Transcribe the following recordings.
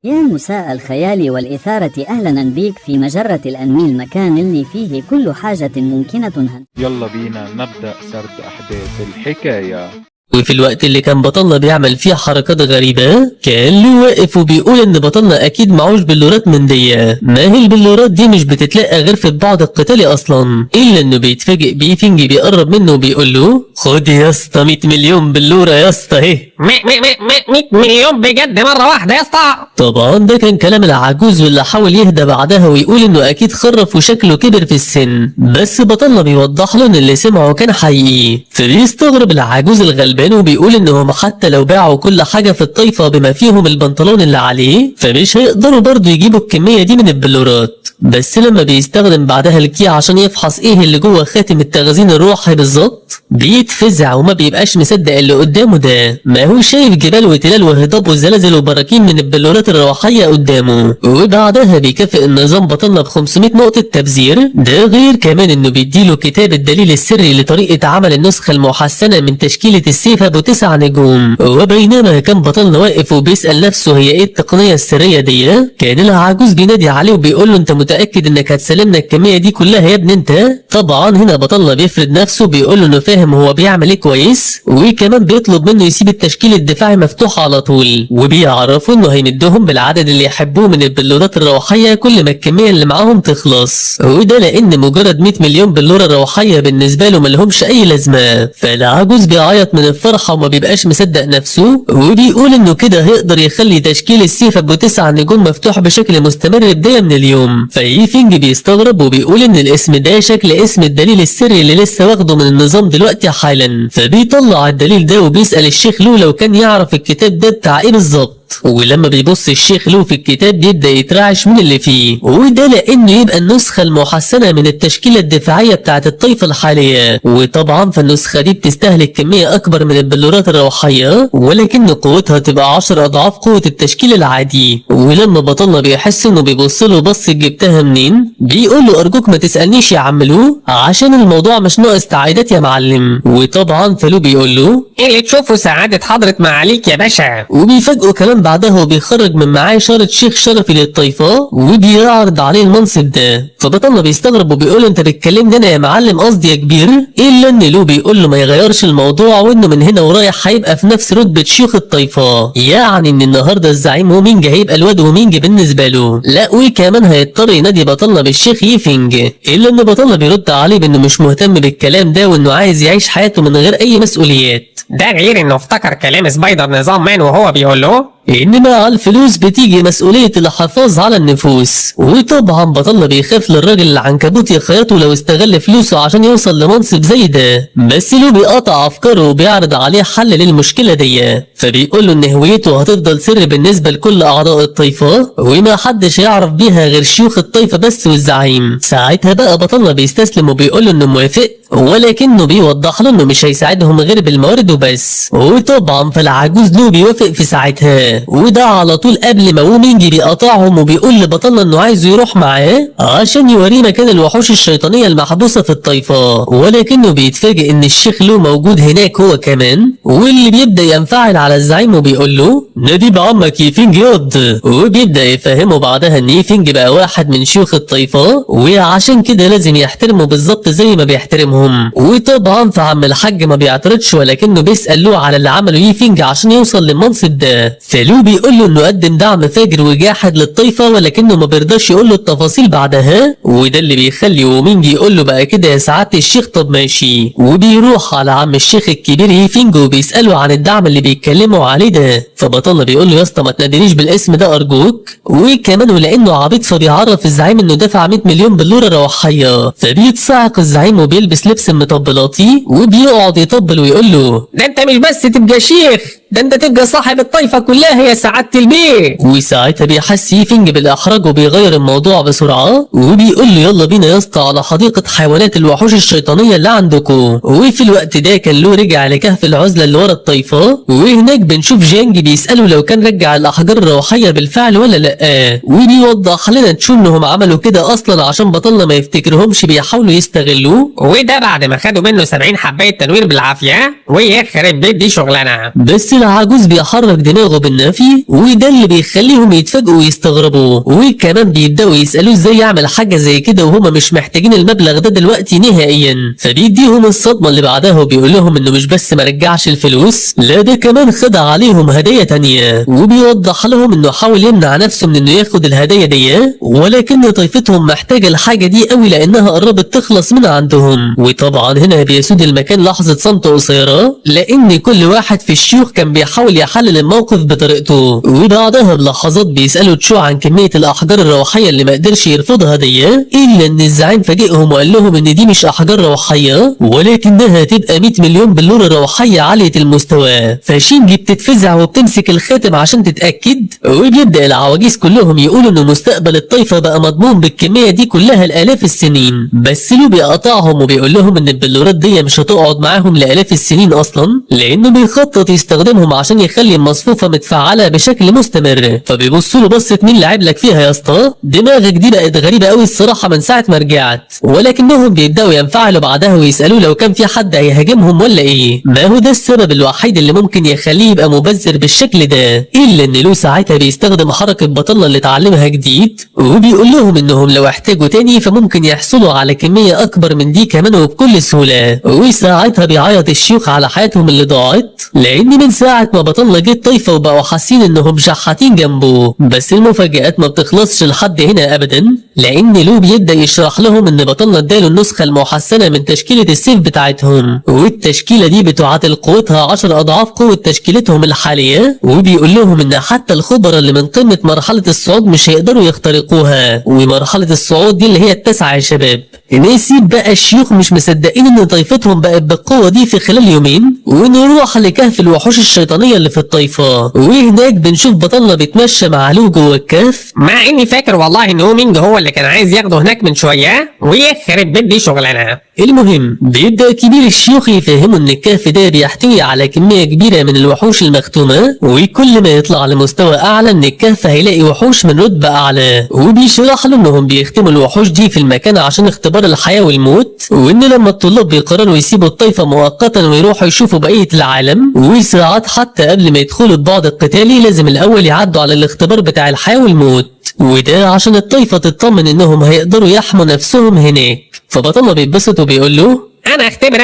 يا مساء الخيال والإثارة، أهلا بيك في مجرة الأنمي، المكان اللي فيه كل حاجة ممكنة. يلا بينا نبدأ سرد أحداث الحكاية. وفي الوقت اللي كان بطلنا بيعمل فيه حركات غريبة، كان له واقف وبيقول ان بطلنا اكيد معوش بلورات من دي. ما هي البلورات دي مش بتتلاقى غير في البعد القتالي اصلا، الا انه بيتفاجئ بيه فينجي بيقرب منه وبيقول له خد يا اسطى 100 مليون بلورة يا اسطى اهي. 100 مليون بجد مرة واحدة يا اسطى؟ طبعا ده كان كلام العجوز، واللي حاول يهدى بعدها ويقول انه اكيد خرف وشكله كبر في السن، بس بطلنا بيوضح له ان اللي سمعه كان حقيقي. فبيستغرب العجوز الغلبان وبيقول انهم حتى لو باعوا كل حاجة في الطايفة بما فيهم البنطلون اللي عليه، فمش هيقدروا برضه يجيبوا الكمية دي من البلورات. بس لما بيستخدم بعدها الكي عشان يفحص ايه اللي جوه خاتم التخزين الروحي بالظبط، بيتفزع وما بيبقاش مصدق اللي قدامه ده. ما هو شايف جبال وتلال وهضاب وزلازل وبراكين من البلورات الروحية قدامه، وبعدها بيكافئ النظام بطلنا ب 500 نقطة تبذير. ده غير كمان انه بيديله كتاب الدليل السري لطريقة عمل النسخة المحسنة من تشكيلة السيف ابو 9 نجوم. وبينما كان بطلنا واقف وبيسأل نفسه هي ايه التقنية السرية دي، كان العجوز بينادي عليه وبيقول له انت متأكد انك هتسلمنا الكمية دي كلها يا ابن انت؟ طبعا هنا بطلنا بيفرد نفسه بيقول له انه فاهم هو بيعمل ايه كويس، وكمان بيطلب منه يسيب التشكيل الدفاعي مفتوح على طول، وبيعرفوا انه هيمدهم بالعدد اللي يحبوه من البلورات الروحية كل ما الكمية اللي معاهم تخلص، وده لان مجرد 100 مليون بلورة روحية بالنسبة له ملهمش اي لازمة. فالعجوز بيعيط من الفرحة وما بيبقاش مصدق نفسه، وبيقول انه كده هيقدر يخلي تشكيل السيف ابو 9 نجوم مفتوح بشكل مستمر بداية من اليوم. فيفينج بيستغرب وبيقول ان الاسم ده شكل اسم الدليل السري اللي لسه واخده من النظام دلوقتي حالا. فبيطلع الدليل ده وبيسأل الشيخ لو كان يعرف الكتاب ده بتاع ايه بالظبط. ولما بيبص الشيخ في الكتاب بيبدأ يترعش من اللي فيه، وده لانه يبقى النسخة المحسنة من التشكيلة الدفاعية بتاعت الطائفة الحالية. وطبعا فالنسخة دي بتستهلك كمية اكبر من البلورات الروحية، ولكن قوتها تبقى 10 اضعاف قوة التشكيل العادي. ولما بطلنا بيحس انه بيبص له بص جبتها منين، بيقول له ارجوك ما تسألنيش يا عم لو، عشان الموضوع مش ناقص تعقيدات يا معلم. وطبعا فلو بيقول له اللي تشوفه سعادة حضرة معاليك يا باشا. وبيفاجئه كمان بعدها وبيخرج من معاه شارة شيخ شرفي للطائفة وبيعرض عليه المنصب ده. فبطلنا بيستغرب وبيقول انت بتكلمني انا يا معلم قصدي يا كبير؟ الا ان لو بيقول له ما يغيرش الموضوع، وانه من هنا ورايح هيبقى في نفس رتبة شيوخ الطائفة، يعني ان النهارده الزعيم ومينج هيبقى الواد ومينج بالنسبة له. لا وكمان هيضطر ينادي بطلنا بالشيخ يفينج، الا ان بطلنا بيرد عليه بانه مش مهتم بالكلام ده وانه عايز يعيش حياته من غير اي مسؤوليات. ده غير انه افتكر كلام سبايدر نظام مان وهو بيقول له ان مع الفلوس بتيجي مسؤولية الحفاظ على النفوس. وطبعا بطلنا بيخاف للراجل العنكبوت يخيطه لو استغل فلوسه عشان يوصل لمنصب زي ده، بس لو بيقطع افكاره وبيعرض عليه حل للمشكلة دي. فبيقول له ان هويته هتفضل سر بالنسبة لكل اعضاء الطائفة وما حدش يعرف بيها غير شيوخ الطائفة بس والزعيم. ساعتها بقى بطلنا بيستسلم وبيقول له انه موافق، ولكنه بيوضح له انه مش هيساعدهم غير بالموارد وبس. وطبعا فالعجوز له بيوافق في ساعتها، وده على طول قبل ما ومينجي بيقطعهم وبيقول لبطلنا انه عايزه يروح معاه عشان يوريه مكان الوحوش الشيطانية المحبوسة في الطائفة. ولكنه بيتفاجئ ان الشيخ له موجود هناك هو كمان، واللي بيبدأ ينفعل على الزعيم وبيقول له نادي بعمك يفينج ياض، وبيبدأ يفهمه بعدها ان يفينج بقى واحد من شيوخ الطائفة وعشان كده لازم يحترمه بالظبط زي ما بيحترمهم. وطبعا فعم الحاج ما بيعترضش، ولكنه بيسأل له على اللي عمله يفينج عشان يوصل للمنصب ده. فلو بيقول له انه قدم دعم فاجر وجاحد للطائفة، ولكنه ما بيرضاش يقول له التفاصيل بعدها، وده اللي بيخلي ومينجي يقول له بقى كده يا سعادة الشيخ طب ماشي. وبيروح على عم الشيخ الكبير يفينج وبيسأله عن الدعم اللي بيتكلموا عليه ده. فبطلنا بيقول له يا اسطى ما تنادينيش بالاسم ده ارجوك، وكمان ولانه عبيط فبيعرف الزعيم انه دفع 100 مليون بلورة روحية. فبيتصعق الزعيم وبيلبس لبس مطبلاتي وبيقعد يطبل ويقول له ده انت مش بس تبقى شيخ، ده انت تبقى صاحب الطائفة كلها يا سعادة البيه. وساعتها بيحس يفينج بالاحراج وبيغير الموضوع بسرعة وبيقول له يلا بينا يا اسطى على حديقة حيوانات الوحوش الشيطانية اللي عندكم. وفي الوقت ده كان له رجع لكهف العزلة اللي ورا الطائفة، وهناك بنشوف جانج بيسأله لو كان رجع الاحجار الروحية بالفعل ولا لا، وبيوضح لنا تشو انهم عملوا كده اصلا عشان بطلنا ما يفتكرهمش بيحاولوا يستغلوه، وده بعد ما خدوا منه 70 حباية تنوير بالعافية. ويخرب بيت دي شغلانة. بس العجوز بيحرك دماغه بالنفي، وده اللي بيخليهم يتفاجئوا ويستغربوا، وكمان بيبداوا يسالوه ازاي يعمل حاجه زي كده وهما مش محتاجين المبلغ ده دلوقتي نهائيا. فبيديهم الصدمه اللي بعدها وبيقول لهم انه مش بس ما رجعش الفلوس، لا ده كمان خدع عليهم هدايا تانية، وبيوضح لهم انه حاول يمنع نفسه من انه ياخد الهدايا دي، ولكن طائفتهم محتاجه الحاجه دي قوي لانها قربت تخلص من عندهم. وطبعا هنا بيسود المكان لحظه صمت قصيره، لان كل واحد في الشيوخ كان بيحاول يحلل الموقف بطريقته. وبعدها بلحظات بيسالوا تشو عن كميه الاحجار الروحيه اللي ما قدرش يرفضها دي، الا ان الزعيم فاجئهم وقال لهم ان دي مش احجار روحيه ولكنها تبقى 100 مليون بلوره روحيه عاليه المستوى. فشينجي بتتفزع وبتمسك الخاتم عشان تتاكد، وبيبدا العواجيز كلهم يقولوا ان مستقبل الطائفه بقى مضمون بالكميه دي كلها لالاف السنين. بس لو بيقطعهم وبيقول لهم ان البلورات دي مش هتقعد معاهم لالاف السنين اصلا، لانه بيخطط يستخدمهم عشان يخلي المصفوفه متفعله بشكل مستمر. فبيبصوا له بصه مين لعب لك فيها يا اسطى؟ دماغك دي بقت غريبه قوي الصراحه من ساعه ما رجعت. ولكنهم بيبداوا ينفعلوا بعدها ويسالوه لو كان في حد هيهاجمهم ولا ايه. ما هو ده السبب الوحيد اللي ممكن يخليه يبقى مبذر بالشكل ده، الا ان لو ساعتها بيستخدم حركه بطلة اللي اتعلمها جديد، وبيقول لهم انهم لو احتاجوا تاني فممكن يحصلوا على كميه اكبر من دي كمان وبكل سهوله. وساعتها بيعيط الشيوخ على حياتهم اللي ضاعت، لان من ساعه ما بطلة جه طايفه وبقوا حاسين انهم شحاتين جنبه. بس المفاجآت ما بتخلصش لحد هنا ابدا، لان لو بيبدا يشرح لهم ان بطلة اداله النسخه المحسنه من تشكيله السيف بتاعتهم، والتشكيله دي بتعادل قوتها 10 اضعاف قوه تشكيلتهم الحاليه. وبيقول لهم ان حتى الخبراء اللي من قمه مرحله الصعود مش هيقدروا يخترقوها، ومرحله الصعود دي اللي هي التاسعه يا شباب. نسيب بقى الشيوخ مش مصدقين ان طائفتهم بقت بالقوه دي في خلال يومين، ونروح لكهف الوحوش الشيطانيه اللي في الطائفه، وهناك بنشوف بطلنا بيتمشى مع لو جوه الكهف. مع اني فاكر والله ان هو مينج هو اللي كان عايز ياخده هناك من شويه، ويخرب بيت دي شغلانه. المهم بيبدأ كبير الشيوخ يفهموا ان الكهف ده بيحتوي على كمية كبيرة من الوحوش المختومة، وكل ما يطلع لمستوى اعلى من الكهف هيلاقي وحوش من رتبة اعلى. وبيشرح له انهم بيختموا الوحوش دي في المكان عشان اختبار الحياة والموت، وان لما الطلاب بيقرروا يسيبوا الطائفة مؤقتا ويروحوا يشوفوا بقية العالم، وساعات حتى قبل ما يدخلوا البعد القتالي لازم الاول يعدوا على الاختبار بتاع الحياة والموت، وده عشان الطائفة تطمن انهم هيقدروا يحموا نفسهم هناك. فبطلنا بيتبسط وبيقول له انا اختبر،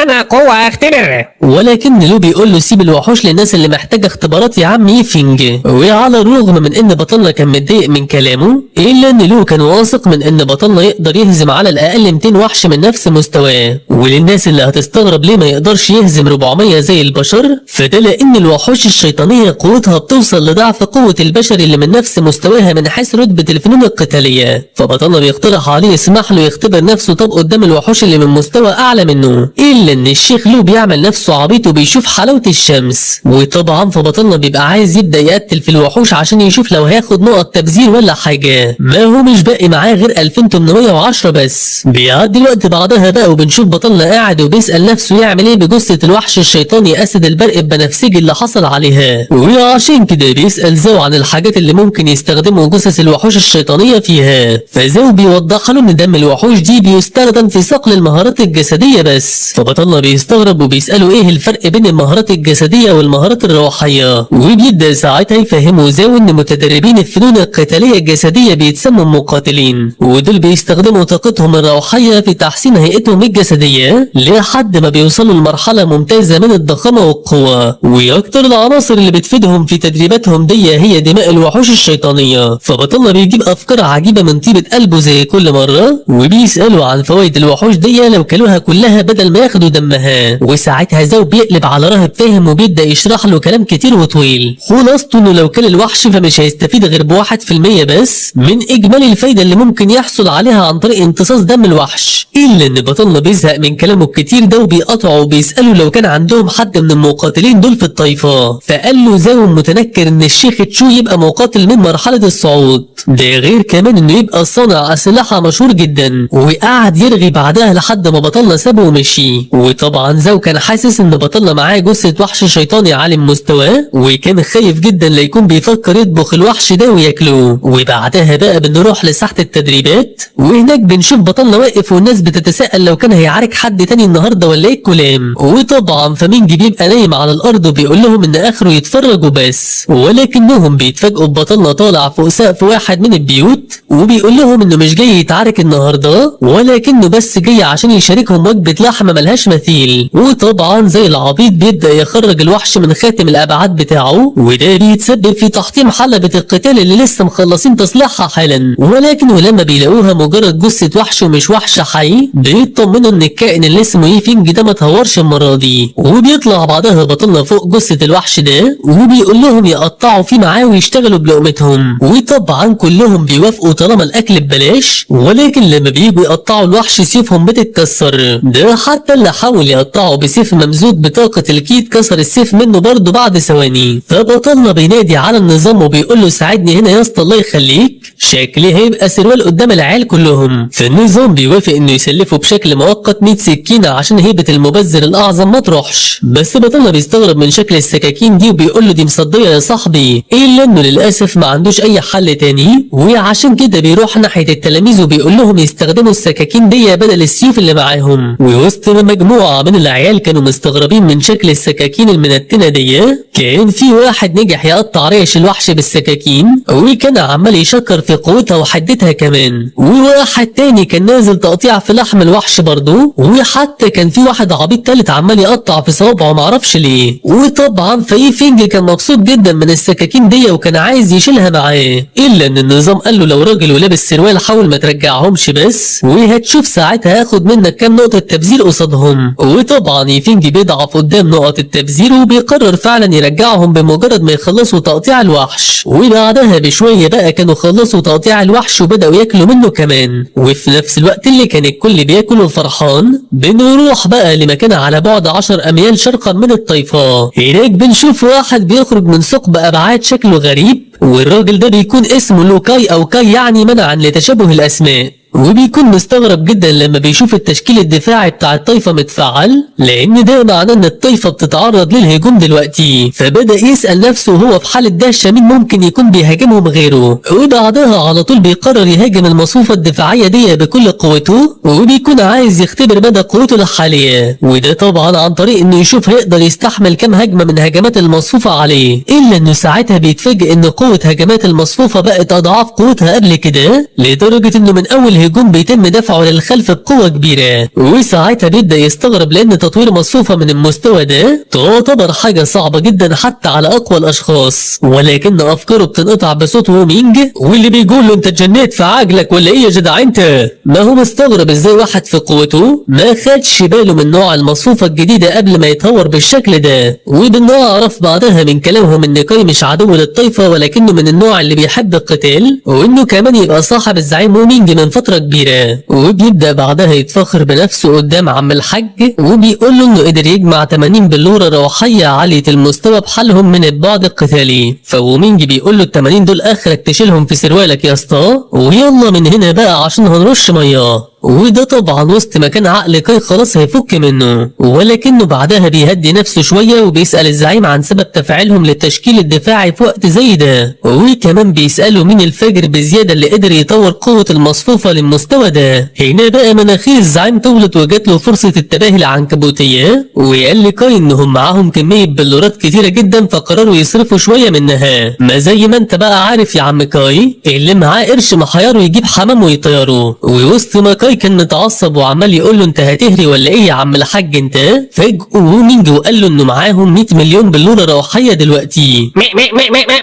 انا قوة اختبر. ولكن لو بيقول له سيب الوحوش للناس اللي محتاجه اختبارات يا عم يفنج. وعلى الرغم من ان بطلنا كان متضايق من كلامه، الا ان لو كان واثق من ان بطلنا يقدر يهزم على الاقل 200 وحش من نفس مستواه. وللناس اللي هتستغرب ليه ما يقدرش يهزم 400 زي البشر، فده لان الوحوش الشيطانيه قوتها بتوصل لضعف قوه البشر اللي من نفس مستواها من حيث رتبه الفنون القتاليه. فبطلنا بيقترح عليه يسمح له يختبر نفسه طب قدام الوحوش اللي من مستوى اعلى منه، ان الشيخ لو بيعمل نفسه عبيط وبيشوف حلاوة الشمس. وطبعا فبطلنا بيبقى عايز يبدأ يقتل في الوحوش عشان يشوف لو هياخد نقط تبذير ولا حاجة. ما هو مش باقي معاه غير 2810 بس. بيعدي الوقت بعدها بقى وبنشوف بطلنا قاعد وبيسأل نفسه يعمل ايه بجثة الوحش الشيطاني اسد البرق البنفسجي اللي حصل عليها، وعشان كده بيسأل زو عن الحاجات اللي ممكن يستخدموا جثث الوحوش الشيطانية فيها. فزو بيوضح له ان دم الوحوش دي بيستخدم في صقل المهارات الجسدية بس. فبطلنا بيستغرب وبيسألوا ايه الفرق بين المهارات الجسدية والمهارات الروحية، وبيبدأ ساعتها يفهموا زو ان متدربين الفنون القتالية الجسدية بيتسموا مقاتلين، ودول بيستخدموا طاقتهم الروحية في تحسين هيئتهم الجسدية لحد ما بيوصلوا لمرحلة ممتازة من الضخامة والقوة. واكتر العناصر اللي بتفيدهم في تدريباتهم دي هي دماء الوحوش الشيطانية. فبطلنا بيجيب افكار عجيبة من طيبة قلبه زي كل مرة، وبيسألوا عن فوائد الوحوش دي لو كلوها كلها بدل ما ياخدوا دمها. وساعتها زو بيقلب على راهب فاهم وبيبدأ يشرح له كلام كتير وطويل، خلاصته انه لو كل الوحش فمش هيستفيد غير ب1% بس من اجمالي الفايدة اللي ممكن يحصل عليها عن طريق امتصاص دم الوحش. الا ان بطلنا بيزهق من كلامه الكتير ده وبيقطعه وبيسأله لو كان عندهم حد من المقاتلين دول في الطائفة. فقال له زو متنكر ان الشيخ تشو يبقى مقاتل من مرحلة الصعود، ده غير كمان انه يبقى صانع اسلحة مشهور جدا. وقعد يرغي بعدها لحد ما بطلنا سابه ومشي. وطبعا زو كان حاسس ان بطلنا معاه جثة وحش شيطاني عالي مستواه، وكان خايف جدا لا يكون بيفكر يطبخ الوحش ده وياكله. وبعدها بقى بنروح لساحة التدريبات، وهناك بنشوف بطلنا واقف والناس بتتساءل لو كان هيعارك حد تاني النهارده ولا ايه الكلام. وطبعا فمينج بيبقى نايم على الارض وبيقول لهم ان اخره يتفرج وبس، ولكنهم بيتفاجئوا ببطلنا طالع فوق سقف واحد من البيوت وبيقول لهم انه مش جاي يتعارك النهارده، ولكنه بس جاي عشان يشاركهم وجبة لحمة ملهاش مثيل. وطبعا زي العبيط بيبدأ يخرج الوحش من خاتم الابعاد بتاعه، وده بيتسبب في تحطيم حلبة القتال اللي لسه مخلصين تصليحها حالا. ولكن ولما بيلاقوها مجرد جثة وحش ومش وحش حي، بيطمنوا ان الكائن اللي اسمه يفينج ده ما تهورش المرة دي. وبيطلع بعدها بطلنا فوق جثة الوحش ده وبيقول لهم يقطعوا فيه معاه ويشتغلوا بلقمتهم. وطبعا كلهم بيوافقوا طالما الاكل ببلاش، ولكن لما بييجوا يقطعوا الوحش سيوفهم بتتكسر. ده حتى اللي حاول يقطعه بسيف ممزوج بطاقة الكيد كسر السيف منه برضه بعد ثواني. فبطلنا بينادي على النظام وبيقول له ساعدني هنا يا اسطى الله يخليك، شكلي هيبقى سروال قدام العيال كلهم. فالنظام بيوافق انه يسلفه بشكل مؤقت 100 سكينة عشان هيبة المبذر الاعظم ما تروحش. بس بطلنا بيستغرب من شكل السكاكين دي وبيقول له دي مصدية يا صاحبي، الا انه للاسف ما عندوش اي حل تاني، وعشان كده بيروح ناحية التلاميذ وبيقول لهم يستخدموا السكاكين دي بدل السيوف اللي معاهم. ووسط ما مجموعة من العيال كانوا مستغربين من شكل السكاكين المنتنة دي، كان في واحد نجح يقطع ريش الوحش بالسكاكين وكان عمال يشكر في قوتها وحدتها كمان. وواحد تاني كان نازل تقطيع في لحم الوحش برضه، وحتى كان في واحد عبيط تالت عمال يقطع في صوابعه معرفش ليه. وطبعا فيفينج كان مبسوط جدا من السكاكين دي وكان عايز يشيلها معاه، الا ان النظام قال له لو راجل ولابس سروال حاول ما ترجعهمش بس، وهتشوف ساعتها هاخد منك كام نقطة تبذير قصادهم. وطبعا يفينج بيضعف قدام نقط التبذير وبيقرر فعلا يرجعهم بمجرد ما يخلصوا تقطيع الوحش. وبعدها بشوية بقى كانوا خلصوا تقطيع الوحش وبدأوا ياكلوا منه كمان. وفي نفس الوقت اللي كان الكل بياكل وفرحان بنروح بقى لمكان على بعد 10 اميال شرقا من الطيفة. هناك بنشوف واحد بيخرج من ثقب ابعاد شكله غريب، والراجل ده بيكون اسمه لوكاي او كاي يعني منعا لتشابه الاسماء. وبيكون مستغرب جدا لما بيشوف التشكيل الدفاعي بتاع الطايفة متفعل، لان ده معناه ان الطايفة بتتعرض للهجوم دلوقتي. فبدأ يسأل نفسه وهو في حالة دهشة مين ممكن يكون بيهاجمهم غيره، وبعدها على طول بيقرر يهاجم المصفوفة الدفاعية دي بكل قوته، وبيكون عايز يختبر مدى قوته الحالية. وده طبعا عن طريق انه يشوف هيقدر يستحمل كام هجمة من هجمات المصفوفة عليه. الا انه ساعتها بيتفاجئ ان قوة هجمات المصفوفة بقت اضعاف قوتها قبل كده، لدرجة انه من اول هجوم بيتم دفعه للخلف بقوة كبيرة. وساعتها بيبدأ يستغرب لأن تطوير مصفوفة من المستوى ده تعتبر حاجة صعبة جدا حتى على أقوى الأشخاص، ولكن أفكاره بتنقطع بصوت وومينج واللي بيقول له أنت اتجنيت في عقلك ولا إيه يا جدع أنت؟ ما هو مستغرب إزاي واحد في قوته ما خدش باله من نوع المصفوفة الجديدة قبل ما يتطور بالشكل ده. وبنعرف بعدها من كلامهم إن كاي مش عدو للطائفة ولكنه من النوع اللي بيحب القتال، وإنه كمان يبقى صاحب الزعيم وومينج من فترة كبيرة. وبيبدأ بعدها يتفخر بنفسه قدام عم الحاج وبيقول له انه قدر يجمع 80 بلورة روحية عالية المستوى بحالهم من البعد القتالي. فومينج بيقول له ال80 دول اخرك تشيلهم في سروالك يا اسطى، ويلا من هنا بقى عشان هنرش ميه. وده طبعا وسط ما كان عقل كاي خلاص هيفك منه، ولكنه بعدها بيهدي نفسه شوية وبيسأل الزعيم عن سبب تفاعلهم للتشكيل الدفاعي في وقت زي ده، وكمان بيسأله مين الفاجر بزيادة اللي قدر يطور قوة المصفوفة للمستوى ده. هنا بقى مناخير الزعيم طولت وجات له فرصة التباهي العنكبوتية، وقال لكاي انهم معاهم كمية بلورات كتيرة جدا فقرروا يصرفوا شوية منها. ما زي ما انت بقى عارف يا عم كاي اللي معاه قرش محيره يجيب حمام ويطيره. ووسط ما كاي كان متعصب وعمال يقول له انت هتهري ولا ايه يا عم الحاج انت، فجأة وومينج وقال له انه معاهم 100 مليون بلورة روحية دلوقتي.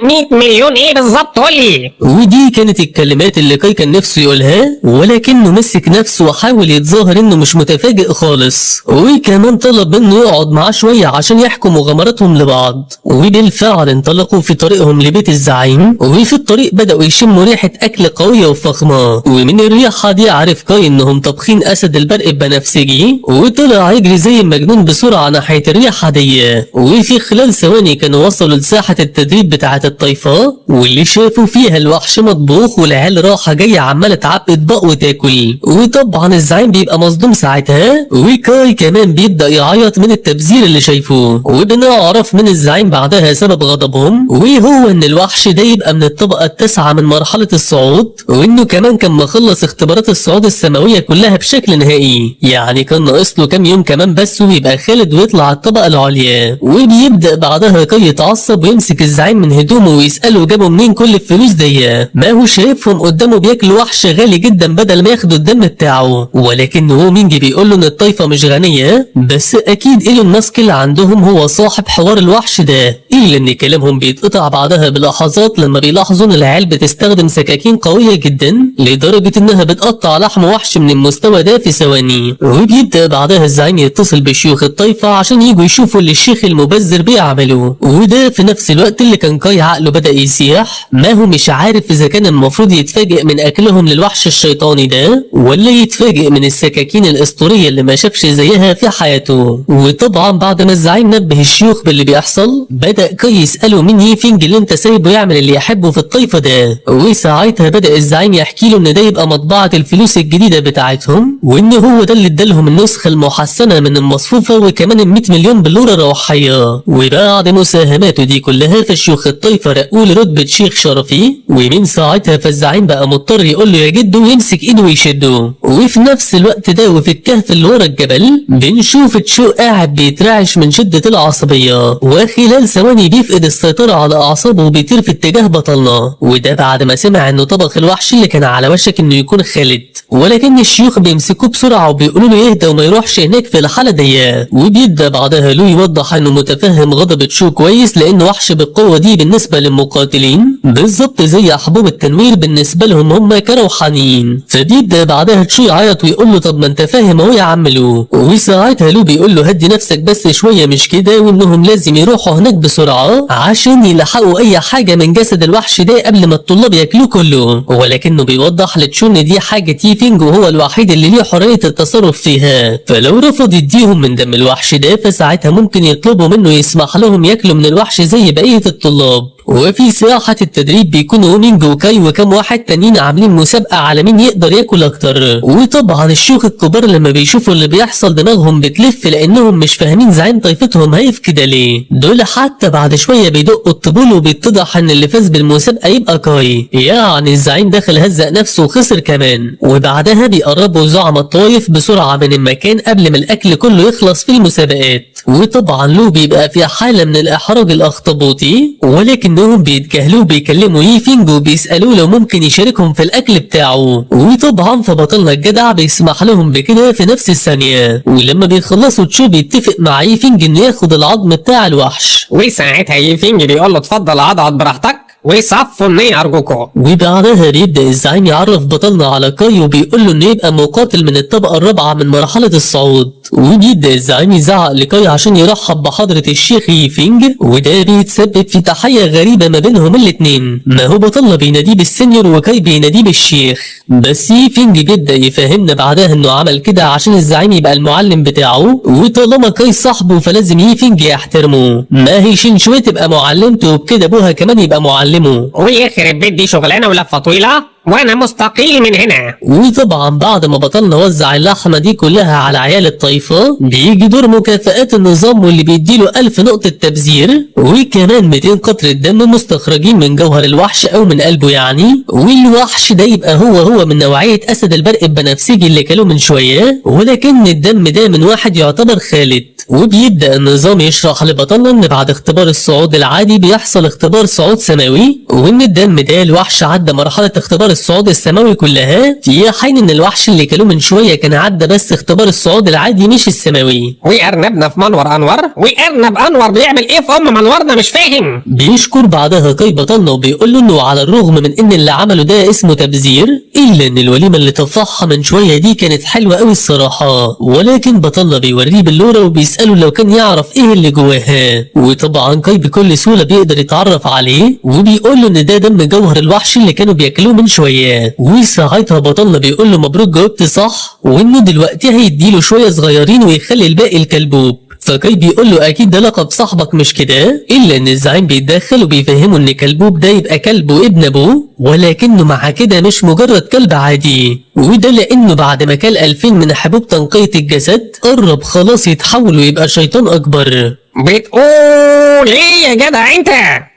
100 مليون ايه بالظبط قولي؟ ودي كانت الكلمات اللي كاي كان نفسه يقولها، ولكنه مسك نفسه وحاول يتظاهر انه مش متفاجئ خالص، وكمان طلب منه يقعد معاه شوية عشان يحكوا مغامراتهم لبعض. وبالفعل انطلقوا في طريقهم لبيت الزعيم، وفي الطريق بدأوا يشموا ريحة اكل قوية وفخمة، ومن الريحة دي عرف كاي انه انهم طابخين اسد البرق البنفسجي، وطلع يجري زي المجنون بسرعة ناحية الريحة دي. وفي خلال ثواني كانوا وصلوا لساحة التدريب بتاعة الطايفة، واللي شافوا فيها الوحش مطبوخ والعيال راحة جاية عمالة تعبي اطباق وتاكل. وطبعا الزعيم بيبقى مصدوم ساعتها، وكاي كمان بيبدأ يعيط من التبذير اللي شايفوه. وبنعرف من الزعيم بعدها سبب غضبهم، وهو ان الوحش ده يبقى من الطبقة التاسعة من مرحلة الصعود، وانه كمان كان مخلص اختبارات الصعود السماوية كلها بشكل نهائي، يعني كان ناقص له كام يوم كمان بس ويبقى خالد ويطلع الطبقة العليا. وبيبدأ بعدها كاي يتعصب ويمسك الزعيم من هدومه ويسأله جابوا منين كل الفلوس دي، ما هو شايفهم قدامه بياكلوا وحش غالي جدا بدل ما ياخدوا الدم بتاعه. ولكن هو مينجي بيقول له ان الطايفة مش غنية، بس اكيد ايلون ماسك اللي عندهم هو صاحب حوار الوحش ده، الا ان كلامهم بيتقطع بعدها بلحظات لما بيلاحظوا ان العيال بتستخدم سكاكين قوية جدا لدرجة انها بتقطع لحم وحش من المستوى ده في ثواني. وبيبدأ بعدها الزعيم يتصل بشيوخ الطايفة عشان يجوا يشوفوا اللي الشيخ المبذر بيعمله. وده في نفس الوقت اللي كان كاي عقله بدأ يسيح، ما هو مش عارف اذا كان المفروض يتفاجئ من اكلهم للوحش الشيطاني ده ولا يتفاجئ من السكاكين الاسطورية اللي ما شافش زيها في حياته. وطبعا بعد ما الزعيم نبه الشيوخ باللي بيحصل، بدأ كاي يسأله مين يفينج اللي انت سايبه يعمل اللي يحبه في الطايفة ده. وساعتها بدأ الزعيم يحكي له ان ده يبقى مطبعة الفلوس الجديدة بتاعتهم، وان هو ده اللي ادالهم النسخة المحسنة من المصفوفة وكمان ال 100 مليون بلورة روحية. وبعد مساهماته دي كلها فشيوخ الطايفة رقوا لرتبة شيخ شرفي، ومن ساعتها فالزعيم بقى مضطر يقول له يا جد ويمسك ايده ويشده. وفي نفس الوقت ده وفي الكهف اللي ورا الجبل بنشوف تشو قاعد بيترعش من شدة العصبية، وخلال ثواني بيفقد السيطرة على اعصابه وبيطير في اتجاه بطلنا، وده بعد ما سمع انه طبخ الوحش اللي كان على وشك انه يكون خالد. ولكن الشيوخ بيمسكوه بسرعة وبيقولوا له يهدى وما يروحش هناك في الحالة دي. وبيبدأ بعدها لو يوضح انه متفهم غضب تشو كويس لانه وحش بالقوة دي بالنسبة للمقاتلين بالظبط زي حبوب التنوير بالنسبة لهم هم كروحانيين. فبيبدأ بعدها تشو يعيط ويقول له طب ما انت فاهم اهو يا عم لو. وساعتها لو بيقول له هدي نفسك بس شوية مش كده، وانهم لازم يروحوا هناك بسرعة عشان يلحقوا اي حاجة من جسد الوحش ده قبل ما الطلاب ياكلوه كله. ولكنه بيوضح لتشو ان دي حاجة تيفينج وهو الوحيد اللي ليه حرية التصرف فيها، فلو رفض يديهم من دم الوحش ده فساعتها ممكن يطلبوا منه يسمح لهم ياكلوا من الوحش زي بقية الطلاب. وفي ساحة التدريب بيكونوا مينج وكاي وكم واحد تانيين عاملين مسابقة على مين يقدر ياكل اكتر. وطبعا الشيوخ الكبار لما بيشوفوا اللي بيحصل دماغهم بتلف لانهم مش فاهمين زعيم طائفتهم هيف كده ليه. دول حتى بعد شوية بيدقوا الطبول وبيتضح ان اللي فاز بالمسابقة يبقى كاي، يعني الزعيم دخل هزق نفسه وخسر كمان. وبعدها بيقربوا زعماء الطايف بسرعة من المكان قبل ما الاكل كله يخلص في المسابقات. وطبعا لو بيبقى في حالة من الاحراج الاخطبوطي، ولكنهم بيتجاهلوه بيكلموا ييفينج وبيسألوه لو ممكن يشاركهم في الاكل بتاعه. وطبعا فبطلنا الجدع بيسمح لهم بكده في نفس الثانية. ولما بيخلصوا تشو بيتفق مع ييفينج انه ياخد العظم بتاع الوحش، وساعتها يفينج بيقول له اتفضل عضعض براحتك ويصفوا النية ارجوكوا. وبعدها بيبدأ الزعيم يعرف بطلنا على كاي وبيقول له انه يبقى مقاتل من الطبقة الرابعة من مرحلة الصعود. وبيبدأ الزعيم يزعق لكاي عشان يرحب بحضرة الشيخ ييفينج، وده بيتسبب في تحية غريبة ما بينهم الاتنين. ما هو بطلنا بيناديه بالسينيور وكاي بيناديه بالشيخ، بس ييفينج بيبدأ يفهمنا بعدها انه عمل كده عشان الزعيم يبقى المعلم بتاعه، وطالما كاي صاحبه فلازم ييفينج يحترمه. ما هي شنشوي تبقى معلمته وبكده ابوها كمان يبقى معلمه. ويخرب بيت دي شغلانة ولفة طويلة وانا مستقيل من هنا. وطبعا بعد ما بطلنا وزع اللحمة دي كلها على عيال الطايفة بيجي دور مكافآت النظام واللي بيديله 1000 نقطة تبذير وكمان 200 قطرة دم مستخرجين من جوهر الوحش او من قلبه يعني. والوحش ده يبقى هو من نوعية اسد البرق البنفسجي اللي كانوا من شوية، ولكن الدم ده من واحد يعتبر خالد. وبيبدأ النظام يشرح لبطلنا ان بعد اختبار الصعود العادي بيحصل اختبار صعود سماوي، وان الدم ده الوحش عدى مرحلة اختبار الصعود السماوي كلها، في حين ان الوحش اللي كانوا من شوية كان عدى بس اختبار الصعود العادي مش السماوي. وارنبنا في منور انور، وارنب انور بيعمل ايه في منورنا مش فاهم. بيشكر بعدها كاي بطلنا وبيقول له انه على الرغم من ان اللي عمله ده اسمه تبذير، الا ان الوليمة اللي طفحها من شوية دي كانت حلوة قوي الصراحة. ولكن بطلنا بيوريه باللورة وبيسأل وبيسأله لو كان يعرف ايه اللي جواها. وطبعا كاي بكل سهولة بيقدر يتعرف عليه وبيقول له ان ده دم جوهر الوحش اللي كانوا بياكلوه من شوية. وساعتها بطلنا بيقول له مبروك جاوبت صح، وانه دلوقتي هيديله شوية صغيرين ويخلي الباقي الكلبوب. فكاي بيقول له اكيد ده لقب صاحبك مش كده؟ الا ان الزعيم بيتدخل وبيفهمه ان كلبوب ده يبقى كلب وابن ابوه، ولكنه مع كده مش مجرد كلب عادي، وده لانه بعد ما كل 2000 من حبوب تنقية الجسد قرب خلاص يتحول ويبقى شيطان اكبر. بتقول ايه يا جدع انت؟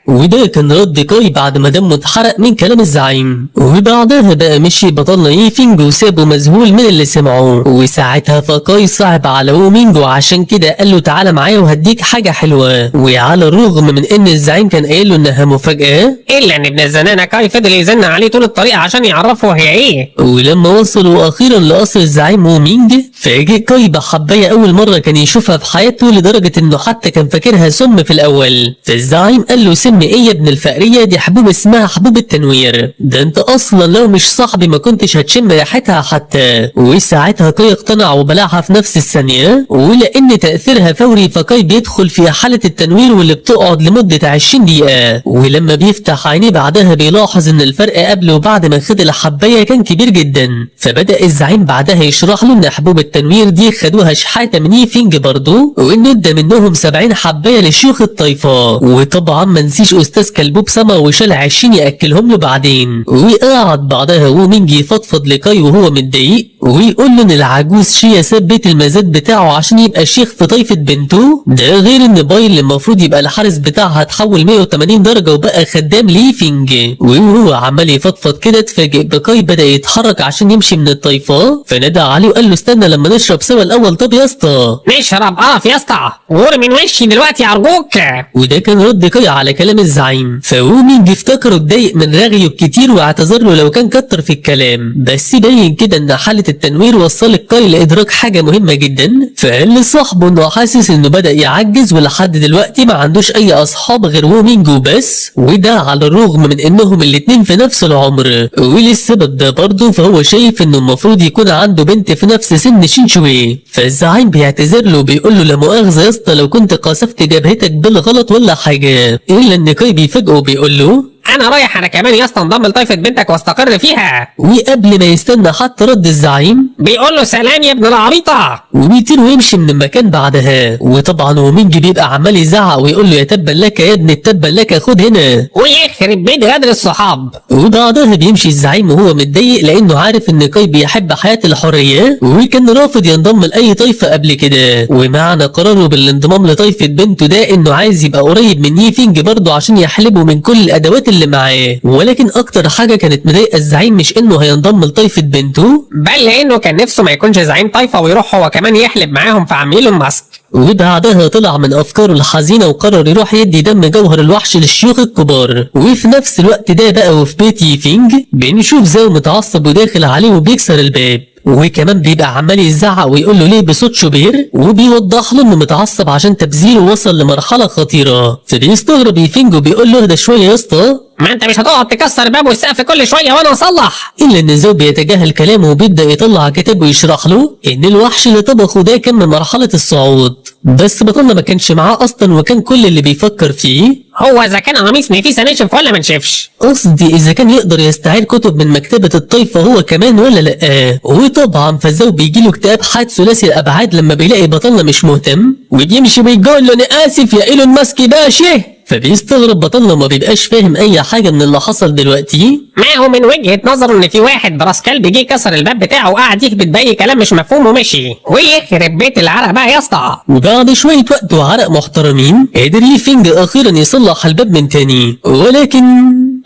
وده كان رد كاي بعد ما دمه اتحرق من كلام الزعيم. وبعدها بقى مشي بطلنا يفينج وسابه مذهول من اللي سمعوه. وساعتها فكاي صعب على وومينجو، عشان كده قال له تعالى معايا وهديك حاجه حلوه. وعلى الرغم من ان الزعيم كان قايل له انها مفاجاه، الا ان ابن الزنانه كاي فضل يزن عليه طول الطريق عشان يعرفه هي ايه. ولما وصلوا اخيرا لقصر الزعيم وومينج، فاجئ كاي بحبايه اول مره كان يشوفها في حياته، لدرجه انه حتى كان فاكرها سم في الاول. فالزعيم قال له سم ايه يا ابن الفقريه دي؟ حبوب اسمها حبوب التنوير، ده انت اصلا لو مش صاحبي ما كنتش هتشم ريحتها حتى. وساعتها كاي اقتنع وبلعها في نفس الثانيه، ولان تاثيرها فوري فكاي بيدخل في حاله التنوير واللي بتقعد لمده 20 دقيقه. ولما بيفتح عينيه بعدها بيلاحظ ان الفرق قبل وبعد ما خد الحبايه كان كبير جدا. فبدا الزعيم بعدها يشرح له ان حبوب التنوير دي خدوها شحاته من يفينج برضه، وانه ادى منهم 70 حبايه لشيوخ الطائفه. وطبعا ما نسيش استاذ كلبوب سما وشال 20 ياكلهم له بعدين. وقعد بعدها وومينج يفضفض لكاي وهو متضايق، ويقول له ان العجوز شيا ساب بيت المزاد بتاعه عشان يبقى شيخ في طائفه بنته، ده غير ان باي اللي المفروض يبقى الحارس بتاعها اتحول 180 درجه وبقى خدام ليفينج. وهو عمال يفضفض كده اتفاجئ بكاي بدا يتحرك عشان يمشي من الطائفه، فنادى عليه وقال له استنى لما نشرب سوا الاول. طب يا اسطى نشرب يا اسطى، غور من وشي دلوقتي ارجوك. وده كان رد كاي على كلام الزعيم. فوومينج افتكره اتضايق من رغيه الكتير واعتذر له لو كان كتر في الكلام، بس باين كده ان حاله التنوير وصلت كاي لادراك حاجه مهمه جدا. فقال لصاحبه انه حاسس انه بدا يعجز ولحد دلوقتي ما عندوش اي اصحاب غير وومينج وبس، وده على الرغم من انهم الاتنين في نفس العمر. وللسبب ده برضه فهو شايف انه المفروض يكون عنده بنت في نفس سن شينشوي. فالزعيم بيعتذر له وبيقول له لا مؤاخذه يا اسطى لو كنت قصفت جبهتك بالغلط ولا حاجه. الا ان كاي بيفاجئه وبيقول له انا رايح انا كمان يا اسطى انضم لطائفه بنتك واستقر فيها. وقبل ما يستنى حتى رد الزعيم بيقول له سلام يا ابن العبيطه، وبيطير ويمشي من المكان بعدها. وطبعا وومينج بيبقى عمال يزعق ويقول له يا تبا لك يا ابن التبا لك خد هنا ويخرب بيت غدر الصحاب. وبعدها بيمشي الزعيم وهو متضايق لانه عارف ان كاي بيحب حياه الحريه وكان رافض ينضم لاي طائفه قبل كده. ومعنى قراره بالانضمام لطائفه بنته ده انه عايز يبقى قريب من يفينج برضه عشان يحلبه من كل الادوات اللي معاه. ولكن اكتر حاجه كانت مضايقه الزعيم مش انه هينضم لطائفه بنته، بل لانه كان نفسه ما يكونش زعيم طائفه ويروح هو كمان يحلب معاهم في عم ايلون ماسك. وبعدها طلع من افكاره الحزينه وقرر يروح يدي دم جوهر الوحش للشيوخ الكبار. وفي نفس الوقت ده بقى وفي بيت يفينج بنشوف زاو متعصب وداخل عليه وبيكسر الباب، وكمان بيبقى عمال يزعق ويقول له ليه بصوت شوبير، وبيوضح له انه متعصب عشان تبذيره وصل لمرحله خطيره. فبيستغرب يفينج وبيقول له اهدى شويه يا اسطى، ما انت مش هتقعد تكسر باب والسقف كل شويه وانا اصلح. الا ان زو بيتجاهل كلامه وبيبدا يطلع كتاب ويشرح له ان الوحش اللي طبخه ده كان من مرحله الصعود، بس بطلنا ما كانش معاه اصلا وكان كل اللي بيفكر فيه هو اذا كان قميص نفيسه نشف ولا ما نشفش. قصدي اذا كان يقدر يستعير كتب من مكتبه الطائفه هو كمان ولا لا. وطبعا فالزو بيجيله اكتئاب حاد ثلاثي الابعاد لما بيلاقي بطلنا مش مهتم وبيمشي ويقول له انا اسف يا ايلون ماسك باشا. فبيستغرب بطلنا وما بيبقاش فاهم اي حاجه من اللي حصل دلوقتي. ما هو من وجهه نظره ان في واحد براس كلب جه كسر الباب بتاعه وقعد يهبط باي كلام مش مفهوم ومشي. ويخرب بيت العرق بقى يا اسطى. وبعد شويه وقت وعرق محترمين قدر يفينج اخيرا يصلح الباب من تاني، ولكن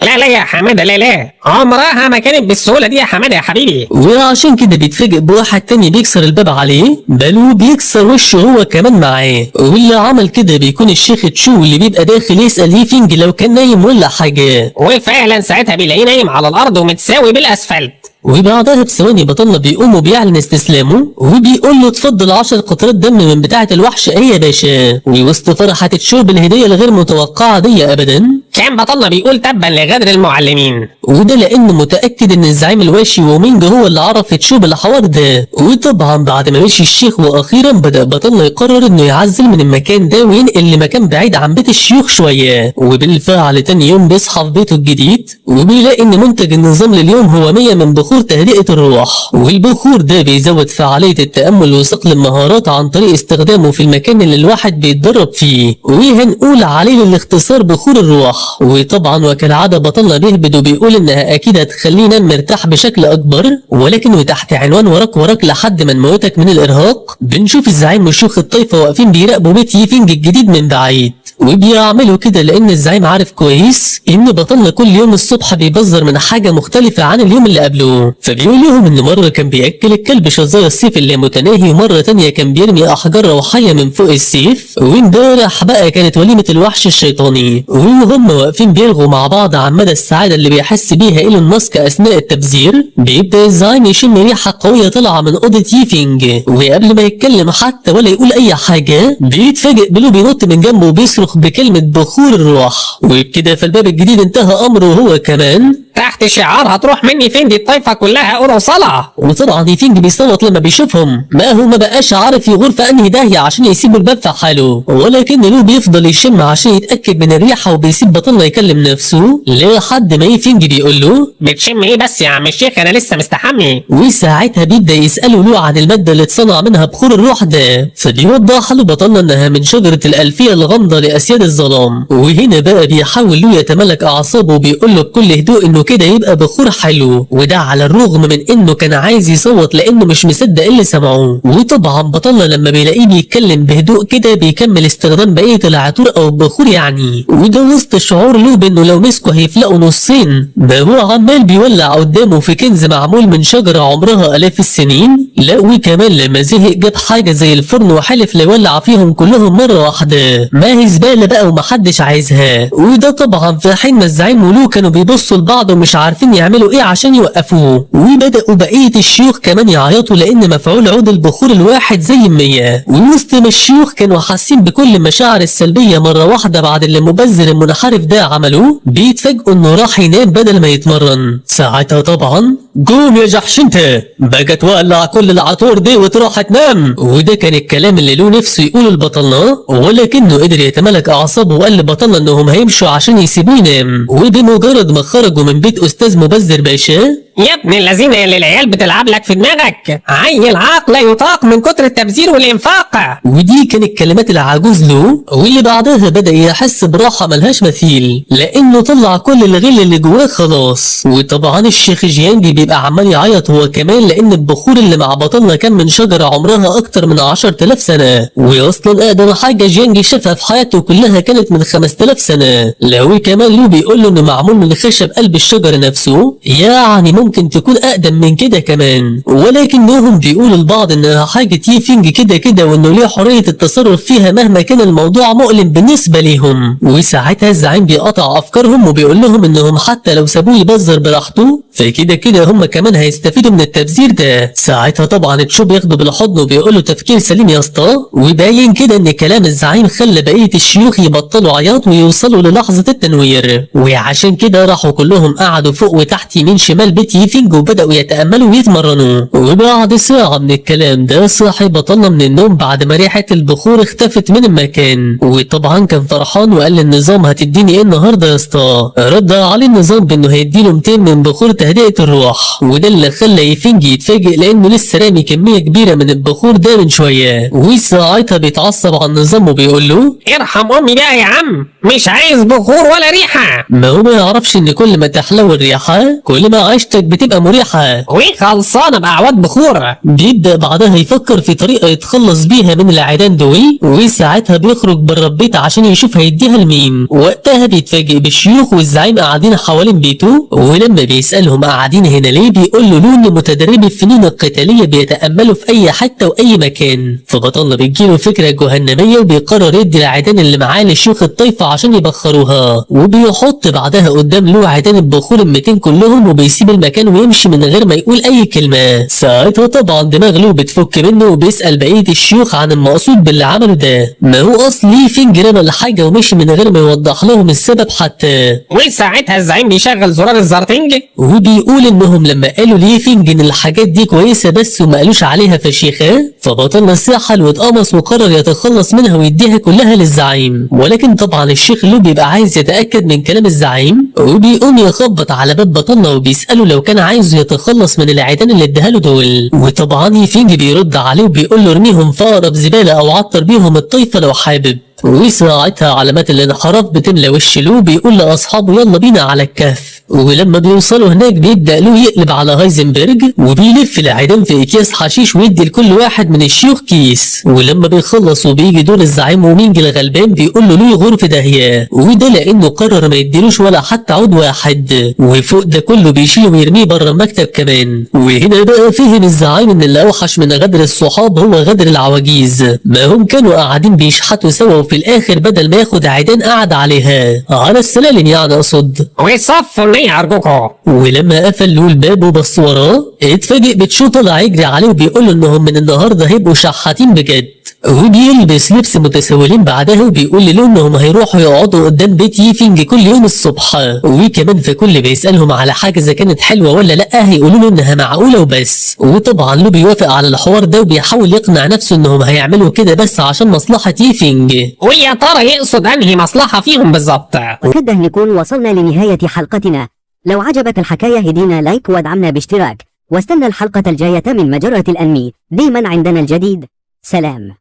لا يا حماده لا عمرها ما كانت بالسهوله دي يا حماده يا حبيبي. وعشان كده بيتفاجئ بواحد تاني بيكسر الباب عليه، بل وبيكسر وشه هو كمان معاه. واللي عمل كده بيكون الشيخ تشو اللي بيبقى داخل يسال يفينج لو كان نايم ولا حاجه، وفعلا ساعتها بيلاقيه نايم على الارض ومتساوي بالاسفلت. وبعدها بثواني بطلنا بيقوم وبيعلن استسلامه وبيقول له اتفضل 10 قطرات دم من بتاعه الوحش ايه يا باشا. ووسط فرحه تشو بالهديه الغير متوقعه دي ابدا كان بطلنا بيقول تبا لغدر المعلمين. وده لانه متاكد ان الزعيم الواشي ومينج هو اللي عرف تشوب الحوار ده. وطبعا بعد ما مشي الشيخ واخيرا بدا بطلنا يقرر انه يعزل من المكان ده وينقل لمكان بعيد عن بيت الشيوخ شويه. وبالفعل تاني يوم بيصحى في بيته الجديد وبيلاقي ان منتج النظام لليوم هو 100 من بخور تهدئه الروح. والبخور ده بيزود فعاليه التامل وصقل المهارات عن طريق استخدامه في المكان اللي الواحد بيتدرب فيه، وهنقول عليه للاختصار بخور الروح. وطبعا وكالعاده بطلنا بيهبد وبيقول انها اكيد هتخليه ينام مرتاح بشكل اكبر، ولكن وتحت عنوان وراك لحد ما نموتك من الارهاق بنشوف الزعيم وشيوخ الطائفه واقفين بيراقبوا بيت ييفينج الجديد من بعيد. وبيعملوا كده لان الزعيم عارف كويس ان بطلنا كل يوم الصبح بيبذر من حاجه مختلفه عن اليوم اللي قبله. فبيقول لهم ان مره كان بياكل الكلب شظايا السيف اللامتناهي، ومره تانية كان بيرمي احجار روحيه من فوق السيف، وامبارح بقى كانت وليمه الوحش الشيطاني. وهم واقفين بيرغوا مع بعض عن مدى السعاده اللي بيحس بيها ايلون ماسك اثناء التبذير، بيبدا الزعيم يشم ريحه قويه طالعه من اوضه ييفينج، وقبل ما يتكلم حتى ولا يقول اي حاجه بيتفاجئ بلو بينط من جنبه وبيصرخ بكلمة بخور الروح. وبكده فالباب الجديد انتهى امره هو كمان تحت شعار هتروح مني فين دي الطايفه كلها قولوا صلاه. وطبعا ييفينج بيصوت لما بيشوفهم، ما هو ما بقاش عارف يغور في انهي داهيه عشان يسيبوا الباب في حاله، ولكن لو بيفضل يشم عشان يتاكد من الريحه وبيسيب بطلنا يكلم نفسه لحد ما ييفينج بيقول له بتشم ايه بس يا عم الشيخ انا لسه مستحمي. وساعتها بيبدا يساله له عن الماده اللي اتصنع منها بخور الروح ده، فبيوضح له بطلنا انها من شجره الالفيه الغامضه لاسياد الظلام. وهنا بقى بيحاول له يتملك اعصابه وبيقول له بكل هدوء انه كده يبقى بخور حلو، وده على الرغم من انه كان عايز يصوت لانه مش مصدق اللي سمعوه. وطبعا بطلنا لما بيلاقيه بيتكلم بهدوء كده بيكمل استخدام بقيه العطور او البخور يعني، وده وسط الشعور له بانه لو مسكوا هيفلقوا نصين. ده هو عمال بيولع قدامه في كنز معمول من شجره عمرها الاف السنين. لا وكمان لما زهق جاب حاجه زي الفرن وحلف لا يولع فيهم كلهم مره واحده، ما هي زباله بقى ومحدش عايزها. وده طبعا في حين ما الزعيم ولو كانوا بيبصوا لبعض ومش عارفين يعملوا ايه عشان يوقفوه. وبداوا بقيه الشيوخ كمان يعيطوا لان مفعول عود البخور الواحد زي 100. ووسط ما الشيوخ كانوا حاسين بكل المشاعر السلبيه مره واحده بعد اللي المبذر المنحرف ده عمله بيتفاجئوا انه راح ينام بدل ما يتمرن. ساعتها طبعا قوم يا جحش انت بقى تولع كل العطور دي وتروح تنام. وده كان الكلام اللي له نفسه يقوله لبطلنا، ولكنه قدر يتملك اعصابه وقال لبطلنا انهم هيمشوا عشان يسيبوه ينام. وبمجرد ما خرجوا من بيت استاذ مبذر باشا يا ابن الذين اللي العيال بتلعب لك في دماغك عيل عقل لا يطاق من كتر التبذير والانفاق. ودي كانت كلمات العجوز له، واللي بعدها بدا يحس براحه ملهاش مثيل لانه طلع كل الغل اللي جواه خلاص. وطبعا الشيخ جيانجي بيبقى عمال يعيط هو كمان لان البخور اللي مع بطلنا كان من شجره عمرها اكتر من 10000 سنه، واصلا اقدم حاجه جيانجي شافها في حياته كلها كانت من 5000 سنه. لو كمان له بيقول له انه معمول من خشب قلب الشجر نفسه، يعني ممكن تكون اقدم من كده كمان. ولكنهم بيقولوا البعض انها حاجه ييفينج كده وانه ليه حريه التصرف فيها مهما كان الموضوع مؤلم بالنسبه ليهم. وساعتها الزعيم بيقطع افكارهم وبيقول لهم انهم حتى لو سابوه يبذر براحته فكده هم كمان هيستفيدوا من التبذير ده. ساعتها طبعا تشوب ياخده بالحضن وبيقول له تفكير سليم يا اسطى. وباين كده ان كلام الزعيم خلى بقيه الشيوخ يبطلوا عياط ويوصلوا للحظه التنوير. وعشان كده راحوا كلهم قعدوا فوق وتحت يمين شمال بيت ييفينج وبداوا يتاملوا ويتمرنوا. وبعد ساعه من الكلام ده صاحي بطلنا من النوم بعد ما ريحه البخور اختفت من المكان، وطبعا كان فرحان وقال للنظام هتديني ايه النهارده يا اسطى؟ رد عليه النظام بانه هيديله 200 من بخور تهدئه الروح. وده اللي خلى ييفينج يتفاجئ لانه لسه رامي كميه كبيره من البخور ده من شويه. وساعتها بيتعصب على النظام وبيقول له ارحم امي بقى يا عم مش عايز بخور ولا ريحه. ما هو ما يعرفش ان كل ما تحلو الريحه كل ما عيشتك بتبقى مريحه وخلصانه باعواد بخور. بيبدا بعدها يفكر في طريقه يتخلص بيها من العيدان دول، وساعتها بيخرج بره البيت عشان يشوف هيديها لمين. وقتها بيتفاجئ بالشيوخ والزعيم قاعدين حوالين بيته، ولما بيسالهم قاعدين هنا ليه بيقول له انه متدرب الفنون القتاليه بيتاملوا في اي حته واي مكان. فبطلنا بتجيله فكره جهنميه وبيقرر يدي العيدان اللي معاه لشيوخ الطائفه عشان يبخروها، وبيحط بعدها قدام له عيدان البخور ال200 كلهم وبيسيب المكان ويمشي من غير ما يقول اي كلمة. ساعتها طبعا دماغ لو بتفك منه وبيسأل بقية الشيوخ عن المقصود باللي عمله ده، ما هو اصل ليه فنجان ولا حاجة ومشي من غير ما يوضح لهم السبب حتى. وساعتها الزعيم بيشغل زرار الزرتنج وبيقول انهم لما قالوا ليه فنجان الحاجات دي كويسة بس وما قالوش عليها فشيخة، فبطلنا الساحل واتقمص وقرر يتخلص منها ويديها كلها للزعيم. ولكن طبعا الشيخ لو بيبقى عايز يتأكد من كلام الزعيم وبيقوم يخبط على باب بطلنا وبيسأله لو كان عايز يتخلص من العيدان اللي اداها له دول. وطبعا يفينج بيرد عليه وبيقول له ارميهم في اقرب زبالة او عطر بيهم الطيفة لو حابب. وساعتها علامات الانحراف بتملى وش لو، بيقول لاصحابه يلا بينا على الكهف. ولما بيوصلوا هناك بيبدأ لو يقلب على هايزنبرج وبيلف العيدان في اكياس حشيش ويدي لكل واحد من الشيوخ كيس. ولما بيخلص وبيجي دور الزعيم ومينج الغلبان بيقول له لو يغور في داهية، وده لانه قرر ما يديلوش ولا حتى عود واحد، وفوق ده كله بيشيله ويرميه بره المكتب كمان. وهنا بقى فهم الزعيم ان اللي اوحش من غدر الصحاب هو غدر العواجيز، ما هم كانوا قاعدين بيشحتوا سوا وفي الاخر بدل ما ياخد عيدان قعد عليها على السلالم يعني اقصد. وصفوا النية ارجوكوا. ولما قفل له الباب وبص وراه اتفاجئ بتشو طلع يجري عليه وبيقول له انهم من النهارده هيبقوا شحاتين بجد. وبيلبس لبس متسولين بعدها وبيقول له انهم هيروحوا يقعدوا قدام بيت يفينج كل يوم الصبح، وكمان في كل بيسالهم على حاجه اذا كانت حلوه ولا لا هيقولوا له انها معقوله وبس. وطبعا لو بيوافق على الحوار ده وبيحاول يقنع نفسه انهم هيعملوا كده بس عشان مصلحه يفينج. ويا ترى يقصد انهي مصلحة فيهم بالظبط؟ وكده نكون وصلنا لنهاية حلقتنا. لو عجبك الحكاية هدينا لايك وادعمنا باشتراك، واستنى الحلقة الجاية من مجرة الأنمي، دايما عندنا الجديد. سلام.